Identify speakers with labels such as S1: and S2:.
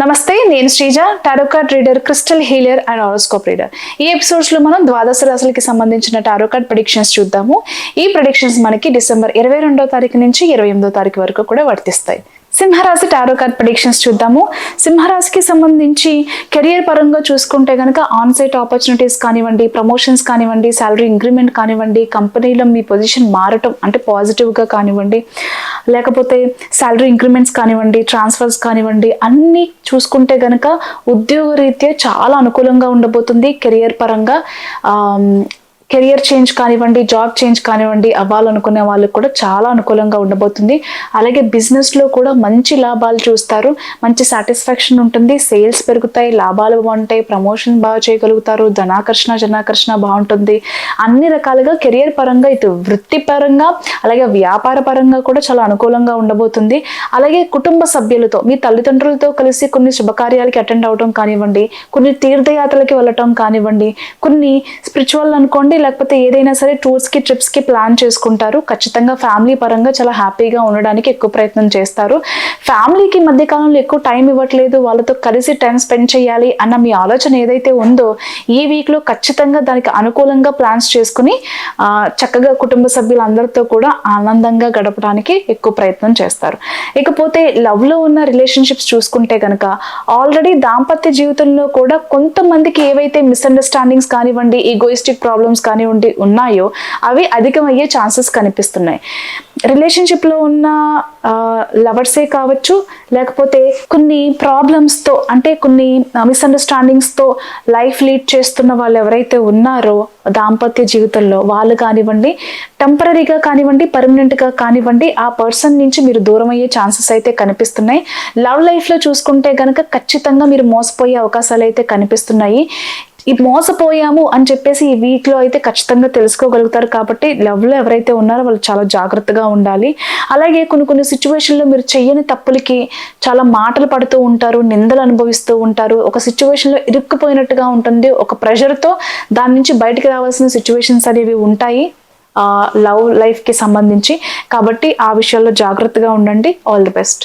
S1: నమస్తే, నేను Sreeja, tarot card reader, crystal healer and horoscope reader. ఈ ఎపిసోడ్స్ లో మనం ద్వాదశ రాశులకి సంబంధించిన టారో కార్డ్ ప్రెడిక్షన్స్ చూద్దాము. ఈ ప్రెడిక్షన్స్ మనకి డిసెంబర్ 22వ తారీఖు నుంచి 28వ తారీఖు వరకు కూడా వర్తిస్తాయి. సింహరాశి టారో కార్డ్ ప్రెడిక్షన్స్ చూద్దాము. సింహరాశికి సంబంధించి కెరియర్ పరంగా చూసుకుంటే కనుక ఆన్సైట్ ఆపర్చునిటీస్ కానివ్వండి, ప్రమోషన్స్ కానివ్వండి, శాలరీ ఇంక్రిమెంట్ కానివ్వండి, కంపెనీలో మీ పొజిషన్ మారటం అంటే పాజిటివ్గా కానివ్వండి, లేకపోతే శాలరీ ఇంక్రిమెంట్స్ కానివ్వండి, ట్రాన్స్ఫర్స్ కానివ్వండి, అన్నీ చూసుకుంటే కనుక ఉద్యోగ రీత్యా చాలా అనుకూలంగా ఉండబోతుంది. కెరియర్ పరంగా కెరియర్ చేంజ్ కానివ్వండి, జాబ్ చేంజ్ కానివ్వండి, అవ్వాలనుకునే వాళ్ళకి కూడా చాలా అనుకూలంగా ఉండబోతుంది. అలాగే బిజినెస్లో కూడా మంచి లాభాలు చూస్తారు, మంచి సాటిస్ఫాక్షన్ ఉంటుంది, సేల్స్ పెరుగుతాయి, లాభాలు బాగుంటాయి, ప్రమోషన్ బాగా చేయగలుగుతారు, జనాకర్షణ బాగుంటుంది. అన్ని రకాలుగా కెరియర్ పరంగా, ఇటు వృత్తిపరంగా అలాగే వ్యాపార పరంగా కూడా చాలా అనుకూలంగా ఉండబోతుంది. అలాగే కుటుంబ సభ్యులతో, మీ తల్లిదండ్రులతో కలిసి కొన్ని శుభకార్యాలకి అటెండ్ అవడం కానివ్వండి, కొన్ని తీర్థయాత్రలకి వెళ్ళటం కానివ్వండి, కొన్ని స్పిరిచువల్ అనుకోండి, లేకపోతే ఏదైనా సరే టూర్స్కి ట్రిప్స్కి ప్లాన్ చేసుకుంటారు. ఖచ్చితంగా ఫ్యామిలీ పరంగా చాలా హ్యాపీగా ఉండడానికి ఎక్కువ ప్రయత్నం చేస్తారు. ఫ్యామిలీకి మధ్య కాలంలో ఎక్కువ టైం ఇవ్వట్లేదు, వాళ్ళతో కలిసి టైం స్పెండ్ చేయాలి అన్న మీ ఆలోచన ఏదైతే ఉందో ఈ వీక్లో ఖచ్చితంగా దానికి అనుకూలంగా ప్లాన్స్ చేసుకుని చక్కగా కుటుంబ సభ్యులందరితో కూడా ఆనందంగా గడపడానికి ఎక్కువ ప్రయత్నం చేస్తారు. ఇకపోతే లవ్లో ఉన్న రిలేషన్షిప్స్ చూసుకుంటే కనుక ఆల్రెడీ దాంపత్య జీవితంలో కూడా కొంతమందికి ఏవైతే మిస్అండర్స్టాండింగ్స్ కానివ్వండి, ఈగోయిస్టిక్ ప్రాబ్లమ్స్ కానివ్వండి ఉన్నాయో అవి అధికమయ్యే ఛాన్సెస్ కనిపిస్తున్నాయి. రిలేషన్షిప్లో ఉన్న లవర్సే కావచ్చు, లేకపోతే కొన్ని ప్రాబ్లమ్స్తో అంటే కొన్ని మిస్అండర్స్టాండింగ్స్తో లైఫ్ లీడ్ చేస్తున్న వాళ్ళు ఎవరైతే ఉన్నారో దాంపత్య జీవితంలో వాళ్ళు కానివ్వండి, టెంపరీగా కానివ్వండి, పర్మనెంట్గా కానివ్వండి, ఆ పర్సన్ నుంచి మీరు దూరం అయ్యే ఛాన్సెస్ అయితే కనిపిస్తున్నాయి. లవ్ లైఫ్లో చూసుకుంటే కనుక ఖచ్చితంగా మీరు మోసపోయే అవకాశాలు అయితే కనిపిస్తున్నాయి. ఈ మోసపోయాము అని చెప్పేసి ఈ వీక్లో అయితే ఖచ్చితంగా తెలుసుకోగలుగుతారు. కాబట్టి లవ్లో ఎవరైతే ఉన్నారో వాళ్ళు చాలా జాగ్రత్తగా ఉండాలి. అలాగే కొన్ని సిచ్యువేషన్లో మీరు చెయ్యని తప్పులకి చాలా మాటలు పడుతూ ఉంటారు, నిందలు అనుభవిస్తూ ఉంటారు, ఒక సిచ్యువేషన్లో ఇరుక్కుపోయినట్టుగా ఉంటుంది, ఒక ప్రెషర్తో దాని నుంచి బయటికి రావాల్సిన సిచ్యువేషన్స్ అనేవి ఉంటాయి లవ్ లైఫ్కి సంబంధించి. కాబట్టి ఆ విషయాల్లో జాగ్రత్తగా ఉండండి. All the best.